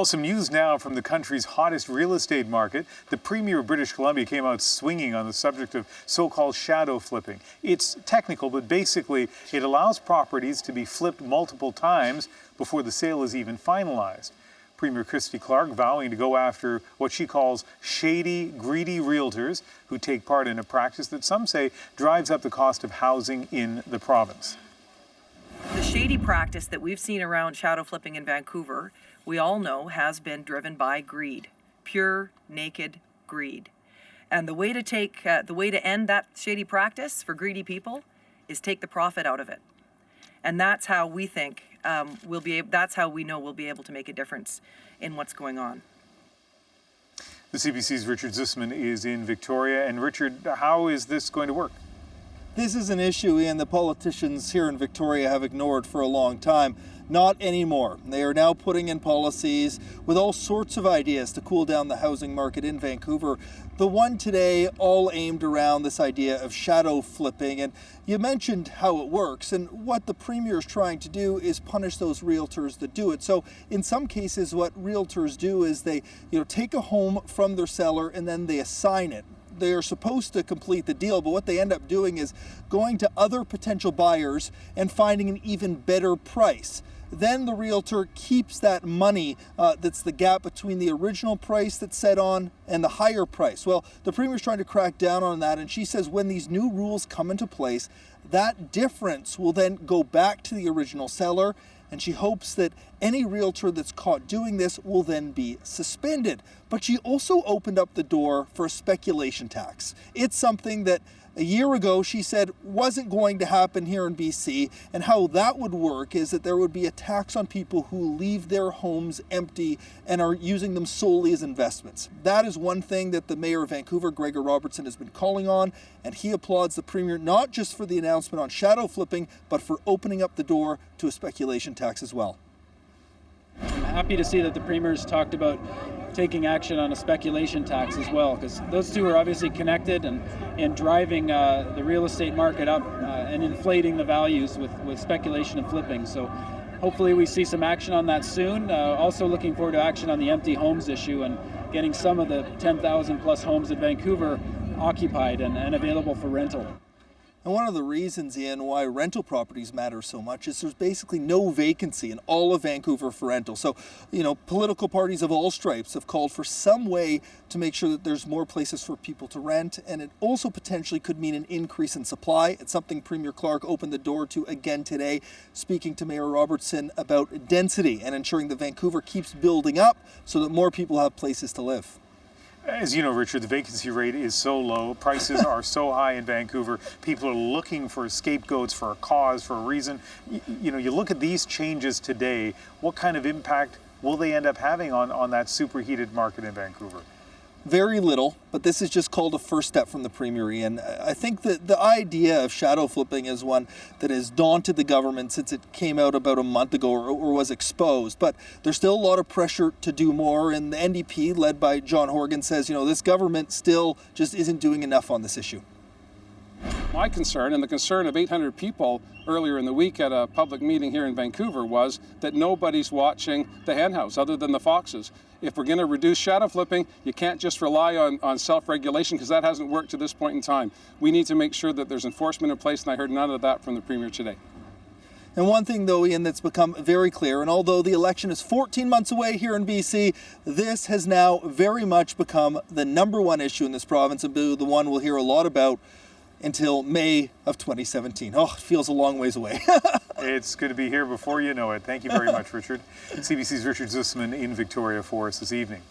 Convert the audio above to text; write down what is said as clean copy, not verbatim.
Well, some news now from the country's hottest real estate market. The Premier of British Columbia came out swinging on the subject of so-called shadow flipping. It's technical, but basically it allows properties to be flipped multiple times before the sale is even finalized. Premier Christy Clark vowing to go after what she calls shady, greedy realtors who take part in a practice that some say drives up the cost of housing in the province. The shady practice that we've seen around shadow flipping in Vancouver, we all know has been driven by greed, pure, naked greed. And the way to end that shady practice for greedy people is take the profit out of it. And that's how we think that's how we know we'll be able to make a difference in what's going on. The CBC's Richard Zussman is in Victoria. And Richard, how is this going to work? This is an issue, Ian, the politicians here in Victoria have ignored for a long time. Not anymore. They are now putting in policies with all sorts of ideas to cool down the housing market in Vancouver. The one today all aimed around this idea of shadow flipping. And you mentioned how it works. And what the Premier is trying to do is punish those realtors that do it. So in some cases, what realtors do is they take a home from their seller and then they assign it. They are supposed to complete the deal, but what they end up doing is going to other potential buyers and finding an even better price. Then the realtor keeps that money that's the gap between the original price that's set on and the higher price. Well, the Premier's trying to crack down on that, and she says when these new rules come into place, that difference will then go back to the original seller, and she hopes that any realtor that's caught doing this will then be suspended. But she also opened up the door for a speculation tax. It's something that a year ago she said wasn't going to happen here in BC, and how that would work is that there would be a tax on people who leave their homes empty and are using them solely as investments. That is one thing that the Mayor of Vancouver, Gregor Robertson, has been calling on, and he applauds the Premier not just for the announcement on shadow flipping, but for opening up the door to a speculation tax as well. I'm happy to see that the Premier's talked about taking action on a speculation tax as well, because those two are obviously connected and driving the real estate market up and inflating the values with speculation and flipping. So hopefully we see some action on that soon. Also looking forward to action on the empty homes issue and getting some of the 10,000 plus homes in Vancouver occupied and available for rental. And one of the reasons, Ian, why rental properties matter so much is there's basically no vacancy in all of Vancouver for rental. So, political parties of all stripes have called for some way to make sure that there's more places for people to rent, and it also potentially could mean an increase in supply. It's something Premier Clark opened the door to again today, speaking to Mayor Robertson about density and ensuring that Vancouver keeps building up so that more people have places to live. As you know, Richard, the vacancy rate is so low, prices are so high in Vancouver, people are looking for scapegoats, for a cause, for a reason. You look at these changes today, what kind of impact will they end up having on that superheated market in Vancouver? Very little, but this is just called a first step from the Premier. And I think that the idea of shadow flipping is one that has daunted the government since it came out about a month ago or was exposed. But there's still a lot of pressure to do more. And the NDP, led by John Horgan, says, this government still just isn't doing enough on this issue. My concern, and the concern of 800 people earlier in the week at a public meeting here in Vancouver, was that nobody's watching the henhouse other than the foxes. If we're going to reduce shadow flipping, you can't just rely on self-regulation, because that hasn't worked to this point in time. We need to make sure that there's enforcement in place, and I heard none of that from the Premier today. And one thing, though, Ian, that's become very clear, and although the election is 14 months away here in BC, this has now very much become the number one issue in this province, and the one we'll hear a lot about until May of 2017. Oh, it feels a long ways away. It's going to be here before you know it. Thank you very much, Richard. CBC's Richard Zussman in Victoria for us this evening.